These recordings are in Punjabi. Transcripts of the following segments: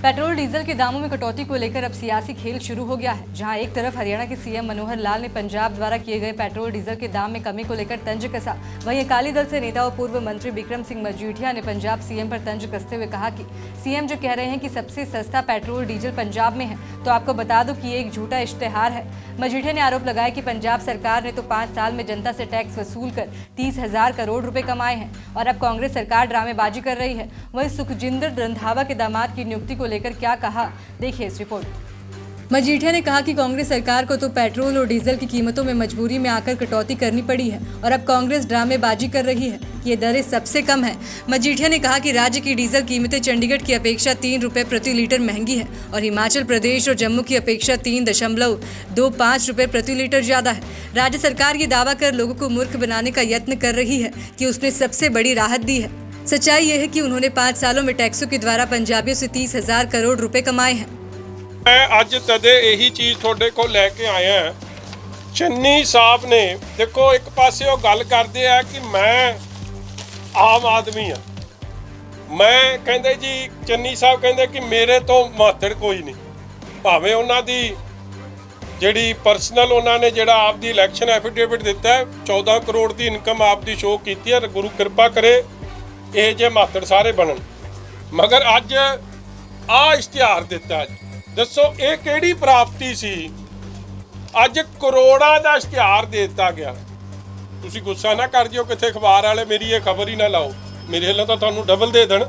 पेट्रोल डीजल के दामों में कटौती को लेकर अब सियासी खेल शुरू हो गया है। जहां एक तरफ हरियाणा के सीएम मनोहर लाल ने पंजाब द्वारा किए गए पेट्रोल डीजल के दाम में कमी को लेकर तंज कसा, वहीं अकाली दल से नेता और पूर्व मंत्री बिक्रम सिंह मजीठिया ने पंजाब सीएम पर तंज कसते हुए कहा कि सीएम जो कह रहे हैं कि सबसे सस्ता पेट्रोल डीजल पंजाब में है, तो आपको बता दूं कि ये एक झूठा इश्तेहार है। मजीठिया ने आरोप लगाया कि पंजाब सरकार ने तो 5 साल में जनता से टैक्स वसूल कर 30,000 करोड़ रुपए कमाए हैं और अब कांग्रेस सरकार ड्रामेबाजी कर रही है। वहीं सुखजिंदर रंधावा के दामाद की नियुक्ति को लेकर क्या कहा, देखिए इस रिपोर्ट। मजीठिया ने कहा कि कांग्रेस सरकार को तो पेट्रोल और डीजल की कीमतों में मजबूरी में आकर कटौती करनी पड़ी है और अब कांग्रेस ड्रामेबाजी कर रही है कि ये दरें सबसे कम है। मजीठिया ने कहा कि राज्य की डीजल कीमतें चंडीगढ़ की अपेक्षा 3 रुपये प्रति लीटर महंगी है और हिमाचल प्रदेश और जम्मू की अपेक्षा 3.25 रुपये प्रति लीटर ज्यादा है। राज्य सरकार ये दावा कर लोगों को मूर्ख बनाने का यत्न कर रही है कि उसने सबसे बड़ी राहत दी है। सच्चाई ये है कि उन्होंने 5 सालों में टैक्सों के द्वारा पंजाबियों से 30,000 करोड़ रुपए कमाए हैं। मैं अज तदे यही चीज़ थोड़े को लैके आया। चन्नी साहब ने देखो एक पासे वो गल करते हैं कि मैं आम आदमी हाँ, मैं कहते जी चन्नी साहब कहते कि मेरे तो महत्व कोई नहीं, भावें उन्होंने जी परसनल उन्होंने जो आपकी इलैक्शन एफिडेविट दिता है 14 करोड़ की इनकम आपकी शो की है, गुरु कृपा करे ये जे महत्व सारे बनन, मगर अज आ इश्तिहार दिता दसो ये किहड़ी प्राप्ति सी, अज करोड़ां दा इश्तिहार देता गया। तुसी गुस्सा ना कर जिओ किथे अखबार वाले मेरी ये खबर ही ना लाओ, मेरे हलों तो तुहानूं डबल दे देण,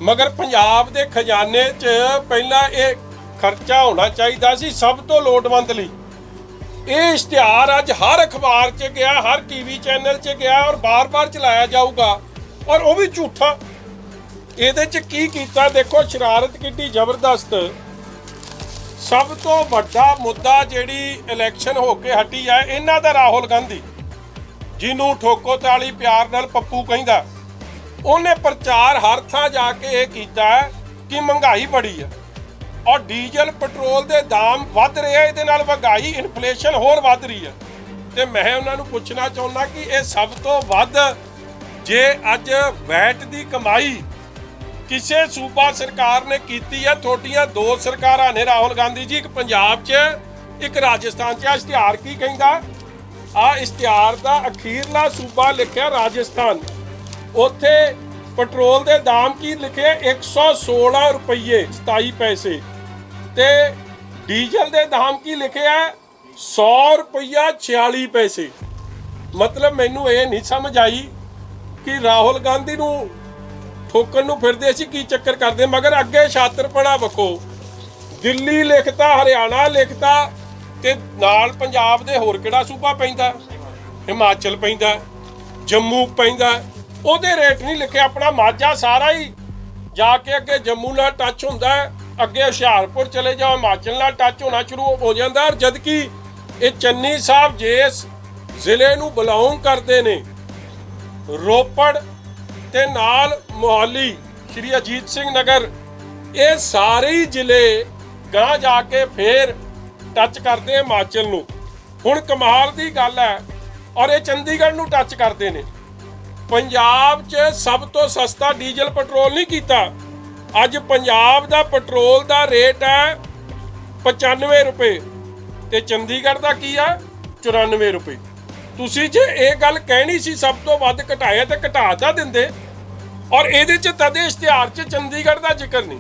मगर पंजाब दे खजाने च पहला ये खर्चा होना चाहिए सी सब तो लोड़वंद लई। ये इश्तिहार अज हर अखबार च गया, हर टीवी चैनल च गया और बार बार चलाया जाऊगा और वो भी झूठा। इहदे च की कीता देखो, शरारत किड्डी जबरदस्त। सब तो बड़ा मुद्दा जिहड़ी इलैक्शन होके हटी है इन्हां दा राहुल गांधी, जिन्हों ठोको ताली प्यार नाल पप्पू कहिंदा, उन्हें प्रचार हर थां जाके ये कीता है कि महंगाई बड़ी है और डीजल पेट्रोल के दाम वध रहे हैं, इहदे नाल महंगाई इन्फ्लेशन होर वध रही है। तो मैं उन्होंने पूछना चाहुंदा कि ये सब तो वध जे अज वैट की कमाई किसी सूबा सरकार ने की है, थोड़ियां 2 सरकारां ने राहुल गांधी जी, एक पंजाब च एक राजस्थान च। इश्तिहार की कहंदा, आ इश्तिहार का अखीरला सूबा लिखिया राजस्थान, उत्थे पेट्रोल के दाम की लिखे 116 रुपये 27 पैसे ते डीजल के दाम की लिखे 100 रुपया 46 पैसे। मतलब मैनू ये नहीं समझ आई कि राहुल गांधी नूं ठोकन नूं फिरदे सी की चक्कर करदे, मगर अगे छात्रपना वखो, दिल्ली लिखता, हरियाणा लिखता ते नाल पंजाब दे होर किहड़ा सूबा पैंदा, हिमाचल पैंदा, जम्मू पैंदा, ओहदे रेट नहीं लिखे। अपना माझा सारा ही जाके अगे जम्मू नाल टच हुंदा है, अगे हुशियारपुर चले जाओ हिमाचल नाल टच होना शुरू हो जाता। जबकि ये चन्नी साहब जिस जिले नूं बिलोंग करते ने, रोपड़ ते नाल मोहाली, श्री अजीत सिंह नगर, ये सारे ही जिले गां जाके फिर टच करते हैं हिमाचल नूं। हुण कमाल दी गल है, और ये चंडीगढ़ नूं टच करते हैं। पंजाब च सब तो सस्ता डीजल पेट्रोल नहीं कीता। अज पंजाब दा पेट्रोल दा रेट है 95 रुपए ते चंडीगढ़ दा की है 94 रुपए। तुसी जे ये गल कहनी सी सब तो वध घटाया तो घटा तां दिंदे, और इहदे च तदे इश्तिहार च चंडीगढ़ का जिक्र नहीं।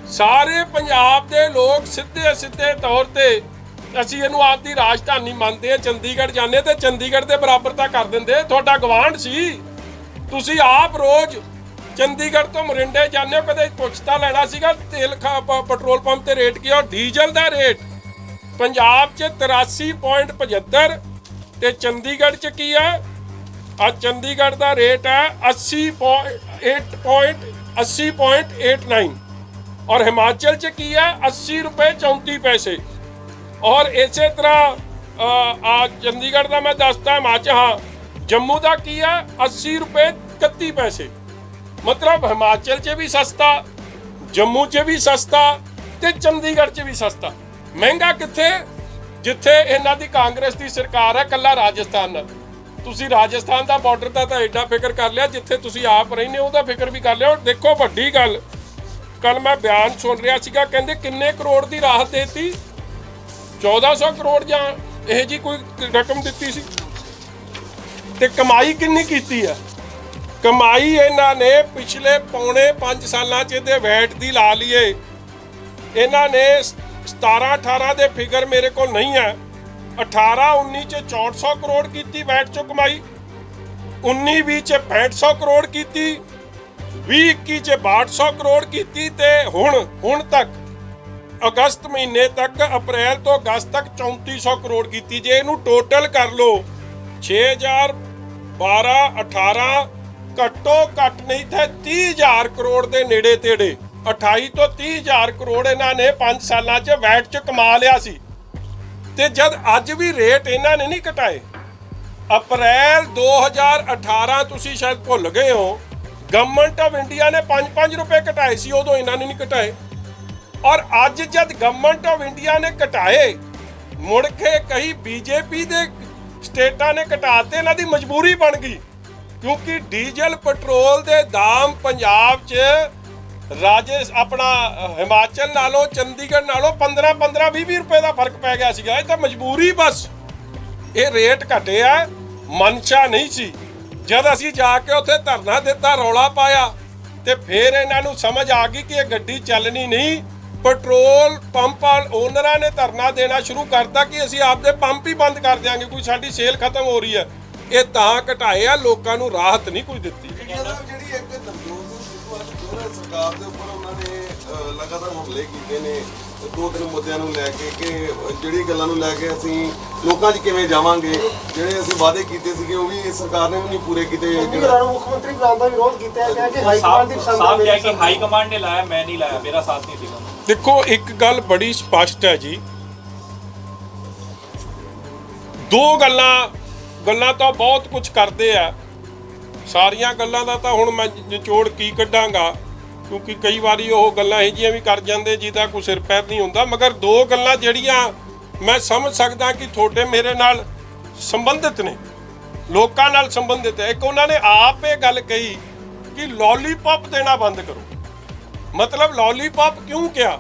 सारे पंजाब के लोग सीधे सीधे तौर पर असीं इहनूं आपदी राजधानी मानते हैं, चंडीगढ़ जाने तो चंडीगढ़ के बराबर तां कर दिंदे। तुहाडा गवांढ सी, तुसीं आप रोज़ चंडीगढ़ तो मोरिंडे जाने हो, कदे पुछता लेना सीगा तेल पेट्रोल पंप ते रेट की, और डीजल का रेट पंजाब च 83.75 ते चंडीगढ़ च की है, चंडीगढ़ का रेट है 80.89 और हिमाचल च की है 80 रुपये 34 पैसे। और इस तरह चंडीगढ़ का मैं दसता हिमाचल, हाँ जम्मू का की है 80 रुपये 31 पैसे। मतलब हिमाचल च भी सस्ता, जम्मू च भी सस्ता ते चंडीगढ़ च भी सस्ता। महंगा कित्थे? जिथे इन्हां दी कांग्रेस की सरकार है, कल्ला राजस्थान। तुसी राजस्थान का बॉर्डर का तो एडा फिक्र कर लिया, जिथे तुसी आप रहने उसका फिक्र भी कर लिया। और देखो वड्डी गल ਕੱਲ ਮੈਂ ਬਿਆਨ ਸੁਣ ਰਿਹਾ ਸੀਗਾ, ਕਹਿੰਦੇ ਕਿੰਨੇ ਕਰੋੜ ਦੀ ਰਾਹਤ ਦੇਤੀ, 1400 ਕਰੋੜ ਜਾਂ ਇਹ ਜੀ ਕੋਈ ਰਕਮ ਦਿੱਤੀ ਸੀ। ਤੇ ਕਮਾਈ ਕਿੰਨੀ ਕੀਤੀ ਆ? ਕਮਾਈ ਇਹਨਾਂ ਨੇ ਪਿਛਲੇ ਪੌਣੇ 5 ਸਾਲਾਂ 'ਚ ਇਹਦੇ ਵੈਟ ਦੀ ਲਾ ਲਈਏ, ਇਹਨਾਂ ਨੇ 17-18 ਦੇ ਫਿਗਰ ਮੇਰੇ ਕੋਲ ਨਹੀਂ ਹੈ, 18-19 'ਚ 6400 ਕਰੋੜ ਕੀਤੀ ਵੈਟ 'ਚੋਂ ਕਮਾਈ, 19-20 'ਚ 6500 ਕਰੋੜ ਕੀਤੀ, 20-21 'ਚ 6200 ਕਰੋੜ ਕੀਤੀ, ਤੇ ਹੁਣ ਤੱਕ ਅਗਸਤ ਮਹੀਨੇ ਤੱਕ, ਅਪ੍ਰੈਲ ਤੋਂ ਅਗਸਤ ਤੱਕ 3400 ਕਰੋੜ ਕੀਤੀ। ਜੇ ਇਹਨੂੰ ਟੋਟਲ ਕਰ ਲਓ 6000 12 18 ਘੱਟੋ ਘੱਟ ਨਹੀਂ ਤਾਂ 30000 ਕਰੋੜ ਦੇ ਨੇੜੇ ਤੇੜੇ, 28 ਤੋਂ 30000 ਕਰੋੜ ਇਹਨਾਂ ਨੇ 5 ਸਾਲਾਂ 'ਚ ਵੈਟ 'ਚ ਕਮਾ ਲਿਆ ਸੀ। ਤੇ ਜਦ ਅੱਜ ਵੀ ਰੇਟ ਇਹਨਾਂ ਨੇ ਨਹੀਂ ਘਟਾਏ, ਅਪ੍ਰੈਲ 2018 ਤੁਸੀਂ ਸ਼ਾਇਦ ਭੁੱਲ ਗਏ ਹੋ, ਗਵਰਨਮੈਂਟ ਆਫ ਇੰਡੀਆ ਨੇ 5-5 ਰੁਪਏ ਘਟਾਏ ਸੀ, ਉਦੋਂ ਇਹਨਾਂ ਨੇ ਨਹੀਂ ਘਟਾਏ। ਔਰ ਅੱਜ ਜਦ ਗਵਰਨਮੈਂਟ ਆਫ ਇੰਡੀਆ ਨੇ ਘਟਾਏ, ਮੁੜ ਕੇ ਕਈ ਬੀਜੇਪੀ ਦੇ ਸਟੇਟਾਂ ਨੇ ਘਟਾਤੇ, ਇਹਨਾਂ ਦੀ ਮਜਬੂਰੀ ਬਣ ਗਈ, ਕਿਉਂਕਿ ਡੀਜ਼ਲ ਪੈਟਰੋਲ ਦੇ ਦਾਮ ਪੰਜਾਬ 'ਚ ਆਪਣਾ ਹਿਮਾਚਲ ਨਾਲੋਂ, ਚੰਡੀਗੜ੍ਹ ਨਾਲੋਂ 15-15 20-20 ਰੁਪਏ ਦਾ ਫਰਕ ਪੈ ਗਿਆ ਸੀਗਾ। ਇਹ ਤਾਂ ਮਜਬੂਰੀ, ਬਸ ਇਹ ਰੇਟ ਘਟੇ ਆ, ਮਨਸ਼ਾ ਨਹੀਂ ਸੀ। ਜਦ ਅਸੀਂ ਜਾ ਕੇ ਉੱਥੇ ਧਰਨਾ ਦਿੱਤਾ, ਰੌਲਾ ਪਾਇਆ, ਤੇ ਫਿਰ ਇਹਨਾਂ ਨੂੰ ਸਮਝ ਆ ਗਈ ਕਿ ਇਹ ਗੱਡੀ ਚੱਲਣੀ ਨਹੀਂ। ਪੈਟਰੋਲ ਪੰਪ ਓਨਰਾਂ ਨੇ ਧਰਨਾ ਦੇਣਾ ਸ਼ੁਰੂ ਕਰਤਾ ਕਿ ਅਸੀਂ ਆਪਦੇ ਪੰਪ ਹੀ ਬੰਦ ਕਰ ਦਿਆਂਗੇ, ਕੋਈ ਸਾਡੀ ਸੇਲ ਖਤਮ ਹੋ ਰਹੀ ਹੈ। ਇਹ ਤਾਂ ਘਟਾਏ ਆ, ਲੋਕਾਂ ਨੂੰ ਰਾਹਤ ਨਹੀਂ ਕੋਈ ਦਿੱਤੀ। ਜਿਹੜੀ ਇੱਕ ਸਰਕਾਰ ਦੇ ਉੱਪਰ ਉਹਨਾਂ ਨੇ ਲਗਾਤਾਰ ਹਮਲੇ ਕੀਤੇ ਨੇ 2-3 ਮੁੱਦਿਆਂ ਨੂੰ ਲੈ ਕੇ, ਕਿ ਜਿਹੜੀ ਗੱਲਾਂ ਨੂੰ ਲੈ ਕੇ ਅਸੀਂ ਲੋਕਾਂ 'ਚ ਕਿਵੇਂ ਜਾਵਾਂਗੇ, ਜਿਹੜੇ ਅਸੀਂ ਵਾਅਦੇ ਕੀਤੇ ਸੀਗੇ ਉਹ ਵੀ ਸਰਕਾਰ ਨੇ ਵੀ ਨਹੀਂ ਪੂਰੇ ਕੀਤੇ। ਜਿਹੜਾ ਮੁੱਖ ਮੰਤਰੀ ਬਲਾਨ ਦਾ ਵਿਰੋਧ ਕੀਤਾ ਹੈ ਕਿ ਹਾਈ ਕਮਾਂਡ ਦੀ ਪਸੰਦ ਸਾਫ਼ ਹੈ ਕਿ ਹਾਈ ਕਮਾਂਡ ਨੇ ਲਾਇਆ, ਮੈਂ ਨਹੀਂ ਲਾਇਆ, ਮੇਰਾ ਸਾਥ ਨਹੀਂ ਸੀਗਾ। ਦੇਖੋ ਇੱਕ ਗੱਲ ਬੜੀ ਸਪਸ਼ਟ ਹੈ ਜੀ, ਦੋ ਗੱਲਾਂ ਤਾਂ ਬਹੁਤ ਕੁਝ ਕਰਦੇ ਆ, ਸਾਰੀਆਂ ਗੱਲਾਂ ਦਾ ਤਾਂ ਹੁਣ ਮੈਂ ਨਿਚੋੜ ਕੀ ਕੱਢਾਂਗਾ, ਕਿਉਂਕਿ ਕਈ ਵਾਰੀ ਉਹ ਗੱਲਾਂ ਇਹੋ ਜਿਹੀਆਂ ਵੀ ਕਰ ਜਾਂਦੇ ਜਿਹਦਾ ਕੋਈ ਸਿਰ ਪੈਰ ਨਹੀਂ ਹੁੰਦਾ। ਮਗਰ ਦੋ ਗੱਲਾਂ ਜਿਹੜੀਆਂ ਮੈਂ ਸਮਝ ਸਕਦਾ ਕਿ ਤੁਹਾਡੇ ਮੇਰੇ ਨਾਲ ਸੰਬੰਧਿਤ ਨੇ, ਲੋਕਾਂ ਨਾਲ ਸੰਬੰਧਿਤ ਹੈ। ਇੱਕ ਉਹਨਾਂ ਨੇ ਆਪ ਇਹ ਗੱਲ ਕਹੀ ਕਿ ਲੋਲੀਪੌਪ ਦੇਣਾ ਬੰਦ ਕਰੋ। ਮਤਲਬ ਲੋਲੀਪੌਪ ਕਿਉਂ ਕਿਹਾ?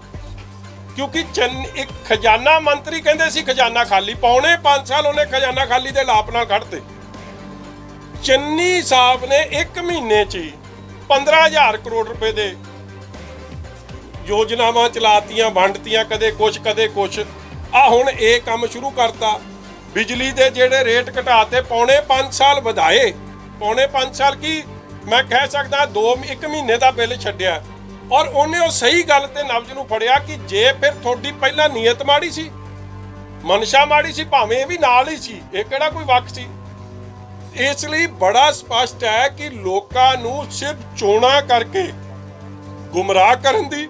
ਕਿਉਂਕਿ ਇੱਕ ਖਜ਼ਾਨਾ ਮੰਤਰੀ ਕਹਿੰਦੇ ਸੀ ਖਜ਼ਾਨਾ ਖਾਲੀ, ਪੌਣੇ 5 ਸਾਲ ਉਹਨੇ ਖਜ਼ਾਨਾ ਖਾਲੀ ਦੇ ਲਾਪ ਨਾਲ ਕੱਢਤੇ। ਚੰਨੀ ਸਾਹਿਬ ਨੇ 1 ਮਹੀਨੇ 'ਚ ਹੀ 15,000 ਕਰੋੜ ਰੁਪਏ ਦੇ ਯੋਜਨਾਵਾਂ ਚਲਾਤੀਆਂ, ਵੰਡਤੀਆਂ, ਕਦੇ ਕੁਛ। ਆ ਹੁਣ ਇਹ ਕੰਮ ਸ਼ੁਰੂ ਕਰਤਾ। ਬਿਜਲੀ ਦੇ ਜਿਹੜੇ ਰੇਟ ਘਟਾਤੇ, ਪੌਣੇ 5 ਸਾਲ ਵਧਾਏ, ਪੌਣੇ 5 ਸਾਲ ਕੀ ਮੈਂ ਕਹਿ ਸਕਦਾ 1 ਮਹੀਨੇ ਦਾ ਬਿੱਲ ਛੱਡਿਆ। ਔਰ ਉਹਨੇ ਉਹ ਸਹੀ ਗੱਲ ਤੇ ਨਬਜ਼ ਨੂੰ ਫੜਿਆ ਕਿ ਜੇ ਫਿਰ ਤੁਹਾਡੀ ਪਹਿਲਾਂ ਨੀਅਤ ਮਾੜੀ ਸੀ, ਮਨਸ਼ਾ ਮਾੜੀ ਸੀ, ਭਾਵੇਂ ਇਹ ਵੀ ਨਾਲ ਹੀ ਸੀ, ਇਹ ਕਿਹੜਾ ਕੋਈ ਵੱਖ ਸੀ। ਇਸ ਲਈ ਬੜਾ ਸਪਸ਼ਟ ਹੈ ਕਿ ਲੋਕਾਂ ਨੂੰ ਸਿਰਫ ਚੋਣਾਂ ਕਰਕੇ ਗੁੰਮਰਾਹ ਕਰਨ ਦੀ,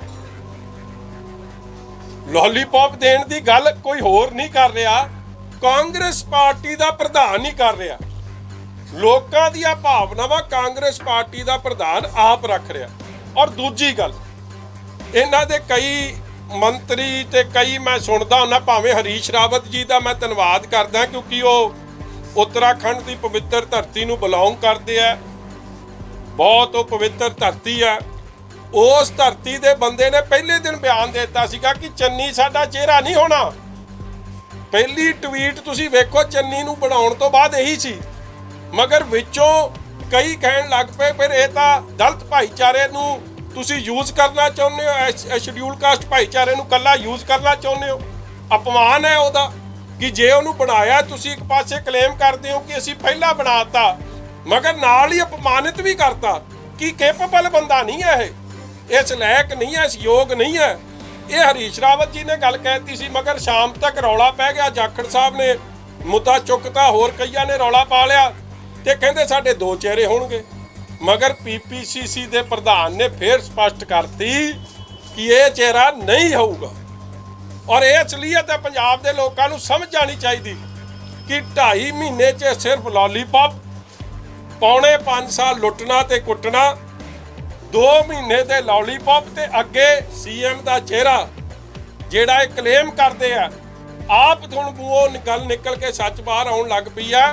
ਲੋਲੀਪੌਪ ਦੇਣ ਦੀ ਗੱਲ ਕੋਈ ਹੋਰ ਨਹੀਂ ਕਰ ਰਿਹਾ, ਕਾਂਗਰਸ ਪਾਰਟੀ ਦਾ ਪ੍ਰਧਾਨ ਹੀ ਕਰ ਰਿਹਾ। ਲੋਕਾਂ ਦੀਆਂ ਭਾਵਨਾਵਾਂ ਕਾਂਗਰਸ ਪਾਰਟੀ ਦਾ ਪ੍ਰਧਾਨ ਆਪ ਰੱਖ ਰਿਹਾ। ਔਰ ਦੂਜੀ ਗੱਲ, ਇਹਨਾਂ ਦੇ ਕਈ ਮੰਤਰੀ ਤੇ ਕਈ ਮੈਂ ਸੁਣਦਾ ਹੁੰਦਾ, ਭਾਵੇਂ ਹਰੀਸ਼ ਰਾਵਤ ਜੀ ਦਾ ਮੈਂ ਧੰਨਵਾਦ ਕਰਦਾ ਕਿਉਂਕਿ ਉਹ ਉੱਤਰਾਖੰਡ ਦੀ ਪਵਿੱਤਰ ਧਰਤੀ ਨੂੰ ਬਿਲੋਂਗ ਕਰਦੇ ਆ, ਬਹੁਤ ਉਹ ਪਵਿੱਤਰ ਧਰਤੀ ਆ। ਉਸ ਧਰਤੀ ਦੇ ਬੰਦੇ ਨੇ ਪਹਿਲੇ ਦਿਨ ਬਿਆਨ ਦੇ ਦਿੱਤਾ ਸੀਗਾ ਕਿ ਚੰਨੀ ਸਾਡਾ ਚਿਹਰਾ ਨਹੀਂ ਹੋਣਾ। ਪਹਿਲੀ ਟਵੀਟ ਤੁਸੀਂ ਵੇਖੋ ਚੰਨੀ ਨੂੰ ਬਣਾਉਣ ਤੋਂ ਬਾਅਦ ਇਹੀ ਸੀ, ਮਗਰ ਵਿੱਚੋਂ ਕਈ ਕਹਿਣ ਲੱਗ ਪਏ ਫਿਰ ਇਹ ਤਾਂ ਦਲਿਤ ਭਾਈਚਾਰੇ ਨੂੰ ਤੁਸੀਂ ਯੂਜ਼ ਕਰਨਾ ਚਾਹੁੰਦੇ ਹੋ, ਸ਼ਡਿਊਲ ਕਾਸਟ ਭਾਈਚਾਰੇ ਨੂੰ ਕੱਲਾ ਯੂਜ਼ ਕਰਨਾ ਚਾਹੁੰਦੇ ਹੋ। ਅਪਮਾਨ ਹੈ ਉਹਦਾ ਕਿ ਜੇ ਉਹਨੂੰ ਬਣਾਇਆ, ਤੁਸੀਂ ਇੱਕ ਪਾਸੇ ਕਲੇਮ ਕਰਦੇ ਹੋ ਕਿ ਅਸੀਂ ਪਹਿਲਾਂ ਬਣਾਤਾ, ਮਗਰ ਨਾਲ ਹੀ ਅਪਮਾਨਿਤ ਵੀ ਕਰਤਾ ਕਿ ਕੈਪੇਬਲ ਬੰਦਾ ਨਹੀਂ ਹੈ ਇਹ, ਇਸ ਲਾਇਕ ਨਹੀਂ ਹੈ, ਇਸ ਯੋਗ ਨਹੀਂ ਹੈ। ਇਹ ਹਰੀਸ਼ ਰਾਵਤ ਜੀ ਨੇ ਗੱਲ ਕਹਿਤੀ ਸੀ, ਮਗਰ ਸ਼ਾਮ ਤੱਕ ਰੌਲਾ ਪੈ ਗਿਆ। ਜਾਖੜ ਸਾਹਿਬ ਨੇ ਮੁੱਦਾ ਚੁੱਕਤਾ, ਹੋਰ ਕਈਆਂ ਨੇ ਰੌਲਾ ਪਾ ਲਿਆ ਤੇ ਕਹਿੰਦੇ ਸਾਡੇ 2 ਚਿਹਰੇ ਹੋਣਗੇ। ਮਗਰ ਪੀਪੀਸੀਸੀ ਦੇ ਪ੍ਰਧਾਨ ਨੇ ਫਿਰ ਸਪਸ਼ਟ ਕਰਤੀ ਕਿ ਇਹ ਚਿਹਰਾ ਨਹੀਂ ਹੋਊਗਾ। ਔਰ ਇਹ ਅਸਲੀਅਤ ਹੈ, ਪੰਜਾਬ ਦੇ ਲੋਕਾਂ ਨੂੰ ਸਮਝ ਜਾਣੀ ਚਾਹੀਦੀ ਕਿ 2.5 ਮਹੀਨੇ 'ਚ ਸਿਰਫ ਲੋਲੀਪੌਪ, ਪੌਣੇ 5 ਸਾਲ ਲੁੱਟਣਾ ਤੇ ਕੁੱਟਣਾ, 2 ਮਹੀਨੇ ਦੇ ਲੋਲੀਪੌਪ ਤੇ ਅੱਗੇ ਸੀਐਮ ਦਾ ਚਿਹਰਾ ਜਿਹੜਾ ਇਹ ਕਲੇਮ ਕਰਦੇ ਆ, ਆਪ ਤੁਹਾਨੂੰ ਉਹ ਗੱਲ ਨਿਕਲ ਕੇ ਸੱਚ ਬਾਹਰ ਆਉਣ ਲੱਗ ਪਈ ਆ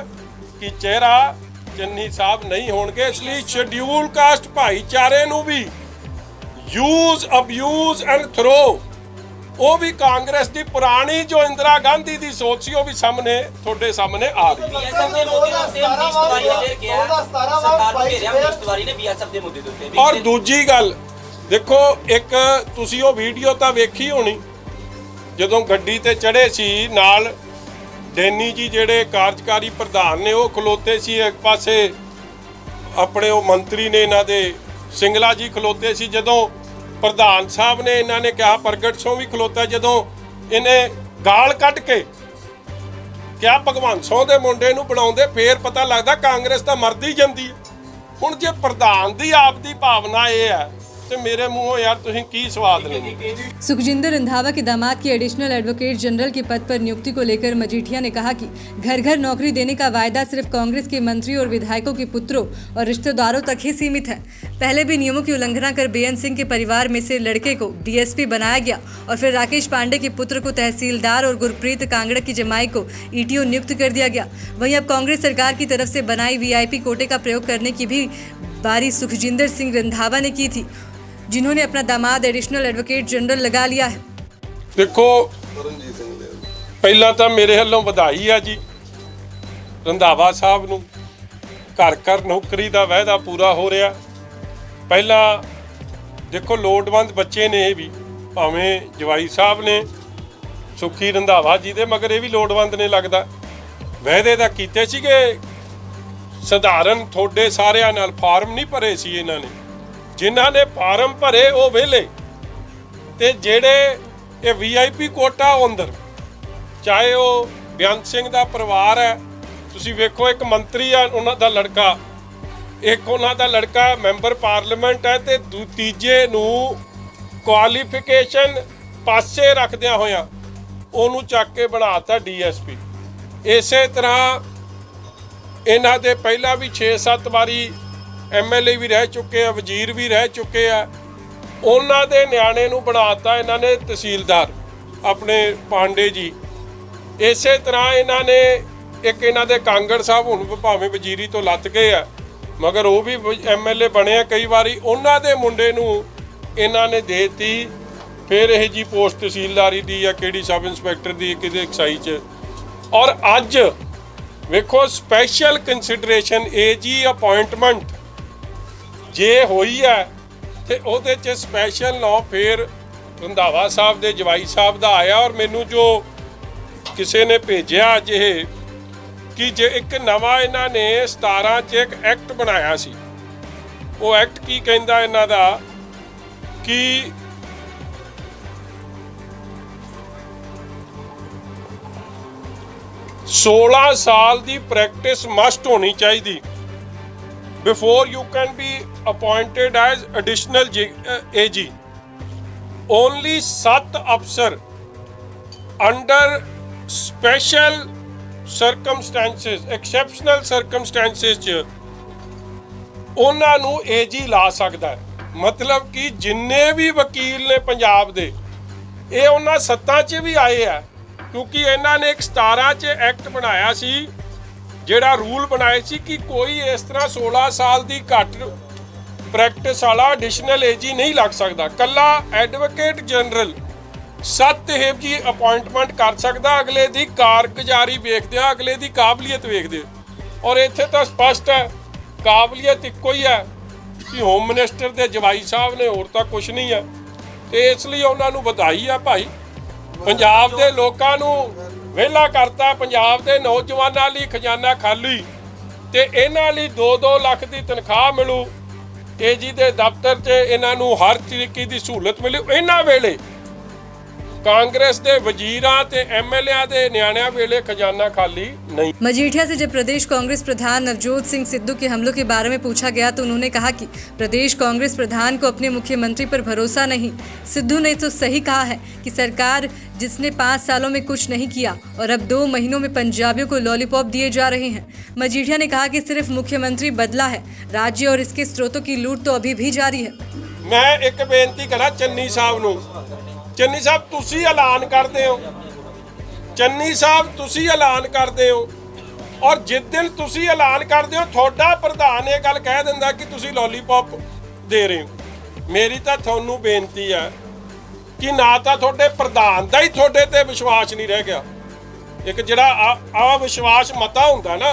ਕਿ ਚਿਹਰਾ ਚੰਨੀ ਸਾਹਿਬ ਨਹੀਂ ਹੋਣਗੇ। ਇਸ ਲਈ ਸ਼ਡਿਊਲ ਕਾਸਟ ਭਾਈਚਾਰੇ ਨੂੰ ਵੀ ਯੂਜ਼ ਅਬਿਊਜ਼ ਐਂਡ ਥਰੋ, ਉਹ ਵੀ ਕਾਂਗਰਸ ਦੀ ਪੁਰਾਣੀ ਜੋ ਇੰਦਰਾ ਗਾਂਧੀ ਦੀ ਸੋਚ ਸੀ ਉਹ ਵੀ ਸਾਹਮਣੇ ਤੁਹਾਡੇ ਸਾਹਮਣੇ ਆ ਰਹੀ ਹੈ। ਬੀਐਸਐਫ ਦੇ ਮੁੱਦੇ ਦੇ ਉੱਤੇ ਮਨੀਸ਼ ਤਿਵਾਰੀ ਨੇ ਫਿਰ ਕਿਹਾ, ਸਰਕਾਰ ਨੂੰ ਘੇਰਿਆ ਮਨੀਸ਼ ਤਿਵਾਰੀ ਨੇ ਬੀਐਸਐਫ ਦੇ ਮੁੱਦੇ ਦੇ ਉੱਤੇ। ਔਰ ਦੂਜੀ ਗੱਲ ਦੇਖੋ, ਇੱਕ ਤੁਸੀਂ ਉਹ ਵੀਡੀਓ ਤਾਂ ਵੇਖੀ ਹੋਣੀ, ਜਦੋਂ ਗੱਡੀ ਤੇ ਚੜੇ ਸੀ ਨਾਲ ਡੈਨੀ ਜੀ ਜਿਹੜੇ ਕਾਰਜਕਾਰੀ ਪ੍ਰਧਾਨ ਨੇ ਉਹ ਖਲੋਤੇ ਸੀ, ਇੱਕ ਪਾਸੇ ਆਪਣੇ ਉਹ ਮੰਤਰੀ ਨੇ ਇਹਨਾਂ ਦੇ ਸਿੰਗਲਾ ਜੀ ਖਲੋਤੇ ਸੀ। ਜਦੋਂ ਪ੍ਰਧਾਨ ਸਾਹਿਬ ਨੇ ਇਹਨਾਂ ਨੇ ਕਿਹਾ, ਪ੍ਰਗਟ ਸਿੰਘ ਵੀ ਖਲੋਤਾ, ਜਦੋਂ ਇਹਨੇ ਗਾਲ ਕੱਢ ਕੇ ਕਿਹਾ ਭਗਵੰਤ ਸਿੰਘ ਦੇ ਮੁੰਡੇ ਨੂੰ ਬਣਾਉਂਦੇ, ਫੇਰ ਪਤਾ ਲੱਗਦਾ ਕਾਂਗਰਸ ਤਾਂ ਮਰਦੀ ਜਾਂਦੀ ਹੈ। ਹੁਣ ਜੇ ਪ੍ਰਧਾਨ ਦੀ ਆਪ ਦੀ ਭਾਵਨਾ ਇਹ ਹੈ ਤੇ ਮੇਰੇ ਮੂੰਹੋਂ ਯਾਰ ਤੁਸੀਂ ਕੀ ਸਵਾਦ ਲੈਂਦੇ। सुखजिंदर रंधावा के दामाद की एडिशनल एडवोकेट जनरल के पद पर नियुक्ति को लेकर मजीठिया ने कहा कि घर घर नौकरी देने का वायदा सिर्फ कांग्रेस के मंत्री और विधायकों के पुत्रों और रिश्तेदारों तक ही सीमित है। पहले भी नियमों की उल्लंघना कर बेअंत सिंह के परिवार में से लड़के को डीएसपी बनाया गया और फिर राकेश पांडे के पुत्र को तहसीलदार और गुरप्रीत कांगड़ा की जमाई को ईटीओ नियुक्त कर दिया गया। वहीं अब कांग्रेस सरकार की तरफ से बनाई वीआईपी कोटे का प्रयोग करने की भी बारी सुखजिंदर सिंह रंधावा ने की थी, जिन्होंने अपना दामाद एडिशनल एडवोकेट जनरल लगा लिया है। देखो, ਤਰਨਜੀਤ ਸਿੰਘ ਦੇ ਪਹਿਲਾਂ ਤਾਂ ਮੇਰੇ ਵੱਲੋਂ ਵਧਾਈ ਆ ਜੀ ਰੰਧਾਵਾ ਸਾਹਿਬ ਨੂੰ, ਘਰ ਘਰ ਨੌਕਰੀ ਦਾ ਵਾਅਦਾ ਪੂਰਾ ਹੋ ਰਿਹਾ। ਪਹਿਲਾਂ ਦੇਖੋ ਲੋੜਵੰਦ ਬੱਚੇ ਨੇ, ਇਹ ਵੀ ਭਾਵੇਂ ਜਵਾਈ ਸਾਹਿਬ ਨੇ ਸੁਖੀ ਰੰਧਾਵਾ ਜੀ ਦੇ, ਮਗਰ ਇਹ ਵੀ ਲੋੜਵੰਦ ਨੇ ਲੱਗਦਾ। ਵਾਅਦੇ ਤਾਂ ਕੀਤੇ ਸੀਗੇ, ਸਧਾਰਨ ਤੁਹਾਡੇ ਸਾਰਿਆਂ ਨਾਲ ਫਾਰਮ ਨਹੀਂ ਭਰੇ ਸੀ ਇਹਨਾਂ ਨੇ, ਜਿਨ੍ਹਾਂ ਨੇ ਫਾਰਮ ਭਰੇ ਉਹ ਵਿਹਲੇ, ਤੇ ਜਿਹੜੇ ਇਹ ਵੀਆਈਪੀ ਕੋਟਾ ਉਹ ਅੰਦਰ, ਚਾਹੇ ਉਹ ਬੇਅੰਤ ਸਿੰਘ ਦਾ ਪਰਿਵਾਰ ਹੈ, ਤੁਸੀਂ ਵੇਖੋ ਇੱਕ ਮੰਤਰੀ ਆ ਉਹਨਾਂ ਦਾ ਲੜਕਾ, ਇੱਕ ਉਹਨਾਂ ਦਾ ਲੜਕਾ ਮੈਂਬਰ ਪਾਰਲੀਮੈਂਟ ਹੈ, ਤੇ ਤੀਜੇ ਨੂੰ ਕੁਆਲੀਫਿਕੇਸ਼ਨ ਪਾਸੇ ਰੱਖਦਿਆਂ ਹੋਇਆਂ ਉਹਨੂੰ ਚੱਕ ਕੇ ਬਣਾਤਾ ਡੀਐਸਪੀ। ਇਸੇ ਤਰ੍ਹਾਂ ਇਹਨਾਂ ਦੇ ਪਹਿਲਾਂ ਵੀ 6-7 ਵਾਰੀ ਐਮਐਲਏ ਵੀ ਰਹਿ ਚੁੱਕੇ ਆ, ਵਜ਼ੀਰ ਵੀ ਰਹਿ ਚੁੱਕੇ ਆ, ਉਹਨਾਂ ਦੇ ਨਿਆਣੇ ਨੂੰ ਬਣਾਤਾ ਇਹਨਾਂ ਨੇ ਤਹਿਸੀਲਦਾਰ, ਆਪਣੇ ਪਾਂਡੇ ਜੀ। ਇਸੇ ਤਰ੍ਹਾਂ ਇਹਨਾਂ ਨੇ ਇੱਕ ਇਹਨਾਂ ਦੇ ਕਾਂਗੜ ਸਾਹਿਬ ਹੁਣ ਭਾਵੇਂ ਵਜ਼ੀਰੀ ਤੋਂ ਲੱਤ ਗਏ ਆ, ਮਗਰ ਉਹ ਵੀ ਐਮਐਲਏ ਬਣੇ ਆ ਕਈ ਵਾਰੀ, ਉਹਨਾਂ ਦੇ ਮੁੰਡੇ ਨੂੰ ਇਹਨਾਂ ਨੇ ਦੇਤੀ ਫਿਰ ਇਹ ਜੀ ਪੋਸਟ ਤਹਿਸੀਲਦਾਰੀ ਦੀ ਜਾਂ ਕਿਹੜੀ ਸਬ ਇੰਸਪੈਕਟਰ ਦੀ ਕਿਤੇ ਐਕਸਾਈਜ਼ 'ਚ। ਔਰ ਅੱਜ ਵੇਖੋ ਸਪੈਸ਼ਲ ਕੰਸੀਡਰੇਸ਼ਨ ਏਜੀ ਅਪਾਇੰਟਮੈਂਟ ਜੇ ਹੋਈ ਹੈ ਤੇ ਉਹਦੇ 'ਚ ਸਪੈਸ਼ਲ ਨਾਂ ਫਿਰ ਰੰਧਾਵਾ ਸਾਹਿਬ ਦੇ ਜਵਾਈ ਸਾਹਿਬ ਦਾ ਆਇਆ। ਔਰ ਮੈਨੂੰ ਜੋ ਕਿਸੇ ਨੇ ਭੇਜਿਆ ਅੱਜ ਇਹ ਕਿ ਜੇ ਇੱਕ ਨਵਾਂ ਇਹਨਾਂ ਨੇ 17 'ਚ ਇੱਕ ਐਕਟ ਬਣਾਇਆ ਸੀ, ਉਹ ਐਕਟ ਕੀ ਕਹਿੰਦਾ ਇਹਨਾਂ ਦਾ ਕਿ 16 ਸਾਲ ਦੀ ਪ੍ਰੈਕਟਿਸ ਮਸਟ ਹੋਣੀ ਚਾਹੀਦੀ before you can be appointed as additional AG. Only 7 ਅਫਸਰ under special circumstances, exceptional circumstances 'ਚ ਉਹਨਾਂ ਨੂੰ AG ਲਾ ਸਕਦਾ ਹੈ। ਮਤਲਬ ਕਿ ਜਿੰਨੇ ਵੀ ਵਕੀਲ ਨੇ ਪੰਜਾਬ ਦੇ ਇਹ ਉਹਨਾਂ ਸੱਤਾਂ 'ਚ ਵੀ ਆਏ ਆ, ਕਿਉਂਕਿ ਇਹਨਾਂ ਨੇ ਇੱਕ 17 'ਚ ਐਕਟ ਬਣਾਇਆ ਸੀ, ਜਿਹੜਾ ਰੂਲ ਬਣਾਏ ਸੀ ਕਿ ਕੋਈ ਇਸ ਤਰ੍ਹਾਂ 16 ਸਾਲ ਦੀ ਘੱਟ ਪ੍ਰੈਕਟਿਸ ਵਾਲਾ ਐਡੀਸ਼ਨਲ ਏਜੀ ਨਹੀਂ ਲੱਗ ਸਕਦਾ। ਕੱਲਾ ਐਡਵੋਕੇਟ ਜਨਰਲ 7 ਜੀ ਅਪਾਇੰਟਮੈਂਟ ਕਰ ਸਕਦਾ, ਅਗਲੇ ਦੀ ਕਾਰਗੁਜ਼ਾਰੀ ਵੇਖਦੇ ਆ, ਅਗਲੇ ਦੀ ਕਾਬਲੀਅਤ ਵੇਖਦੇ। ਔਰ ਇੱਥੇ ਤਾਂ ਸਪਸ਼ਟ ਹੈ ਕਾਬਲੀਅਤ ਇੱਕੋ ਹੀ ਹੈ ਕਿ ਹੋਮ ਮਿਨਿਸਟਰ ਦੇ ਜਵਾਈ ਸਾਹਿਬ ਨੇ, ਹੋਰ ਤਾਂ ਕੁਝ ਨਹੀਂ ਹੈ। ਤੇ ਇਸ ਲਈ ਉਹਨਾਂ ਨੂੰ ਵਧਾਈ ਆ ਭਾਈ, ਪੰਜਾਬ ਦੇ ਲੋਕਾਂ ਨੂੰ ਵਿਹਲਾ ਕਰਤਾ, ਪੰਜਾਬ ਦੇ ਨੌਜਵਾਨਾਂ ਲਈ ਖਜ਼ਾਨਾ ਖਾਲੀ, ਤੇ ਇਹਨਾਂ ਲਈ 2-2 ਲੱਖ ਦੀ ਤਨਖਾਹ ਮਿਲੂ, ਏਜੀ ਦੇ ਦਫ਼ਤਰ 'ਚ ਇਹਨਾਂ ਨੂੰ ਹਰ ਤਰੀਕੇ ਦੀ ਸਹੂਲਤ ਮਿਲੂ। ਇਹਨਾਂ ਵੇਲੇ कांग्रेस के वजीरां ते एमएलए दे न्याणियां वेले खजाना खाली नहीं। मजीठिया से जब प्रदेश कांग्रेस प्रधान नवजोत सिंह सिद्धू के हमलों के बारे में पूछा गया तो उन्होंने कहा कि प्रदेश कांग्रेस प्रधान को अपने मुख्यमंत्री पर भरोसा नहीं। सिद्धू ने तो सही कहा है कि सरकार जिसने 5 सालों में कुछ नहीं किया और अब 2 महीनों में पंजाबियों को लॉलीपॉप दिए जा रहे हैं। मजीठिया ने कहा कि सिर्फ मुख्यमंत्री बदला है, राज्य और इसके स्रोतों की लूट तो अभी भी जारी है। मैं एक बेनती करा चन्नी साहब नूं, चन्नी साहब तुसी ऐलान करते हो, चन्नी साहब तुसी ऐलान करते हो, और जिस दिन तुसी ऐलान करते हो थोड़ा प्रधान ये गल कह दिंदा कि तुसी लॉलीपॉप दे रहे हो। ਮੇਰੀ ਤਾਂ ਤੁਹਾਨੂੰ ਬੇਨਤੀ ਹੈ ਕਿ ਨਾ ਤਾਂ ਤੁਹਾਡੇ ਪ੍ਰਧਾਨ ਦਾ ਹੀ ਤੁਹਾਡੇ ਤੇ ਵਿਸ਼ਵਾਸ ਨਹੀਂ ਰਹਿ ਗਿਆ। ਇੱਕ ਜਿਹੜਾ ਅਵਿਸ਼ਵਾਸ ਮਤਾ ਹੁੰਦਾ ਨਾ,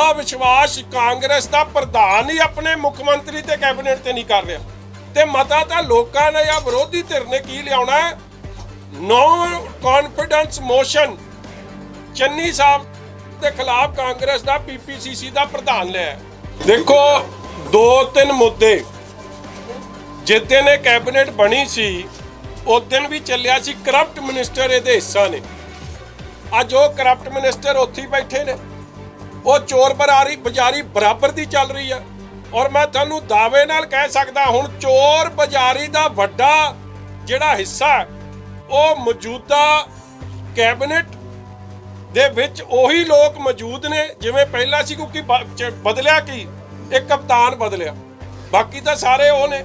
ਅਵਿਸ਼ਵਾਸ ਕਾਂਗਰਸ ਦਾ ਪ੍ਰਧਾਨ ਹੀ ਆਪਣੇ ਮੁੱਖ ਮੰਤਰੀ ਤੇ ਕੈਬਨਿਟ ਤੇ ਨਹੀਂ ਕਰ ਰਿਹਾ, ਤੇ ਮਤਾ ਤਾਂ ਲੋਕਾਂ ਨੇ ਜਾਂ ਵਿਰੋਧੀ ਧਿਰ ਨੇ ਕੀ ਲਿਆਉਣਾ ਹੈ? ਨੋ ਕੌਨਫੀਡੈਂਸ ਮੋਸ਼ਨ ਚੰਨੀ ਸਾਹਿਬ ਦੇ ਖਿਲਾਫ ਕਾਂਗਰਸ ਦਾ ਪੀਪੀਸੀਸੀ ਦਾ ਪ੍ਰਧਾਨ ਲਿਆ। ਦੇਖੋ 2-3 ਮੁੱਦੇ ਜਿੱਦਣ ਇਹ ਕੈਬਨਿਟ ਬਣੀ ਸੀ ਉਸ ਦਿਨ ਵੀ ਚੱਲਿਆ ਸੀ ਕਰਪਟ ਮਿਨਿਸਟਰ ਇਹਦੇ ਹਿੱਸਾ ਨੇ। ਅੱਜ ਉਹ ਕਰਪਟ ਮਿਨਿਸਟਰ ਉੱਥੇ ਹੀ ਬੈਠੇ ਨੇ, ਉਹ ਚੋਰ ਬਜ਼ਾਰੀ ਬਰਾਬਰ ਦੀ ਚੱਲ ਰਹੀ ਹੈ। ਔਰ ਮੈਂ ਤੁਹਾਨੂੰ ਦਾਅਵੇ ਨਾਲ ਕਹਿ ਸਕਦਾ ਹੁਣ ਚੋਰ ਬਜ਼ਾਰੀ ਦਾ ਵੱਡਾ ਜਿਹੜਾ ਹਿੱਸਾ ਉਹ ਮੌਜੂਦਾ ਕੈਬਨਿਟ ਦੇ ਵਿੱਚ ਉਹੀ ਲੋਕ ਮੌਜੂਦ ਨੇ ਜਿਵੇਂ ਪਹਿਲਾਂ ਸੀ, ਕਿਉਂਕਿ ਬਦਲਿਆ ਕੀ, ਇੱਕ ਕਪਤਾਨ ਬਦਲਿਆ, ਬਾਕੀ ਤਾਂ ਸਾਰੇ ਉਹ ਨੇ।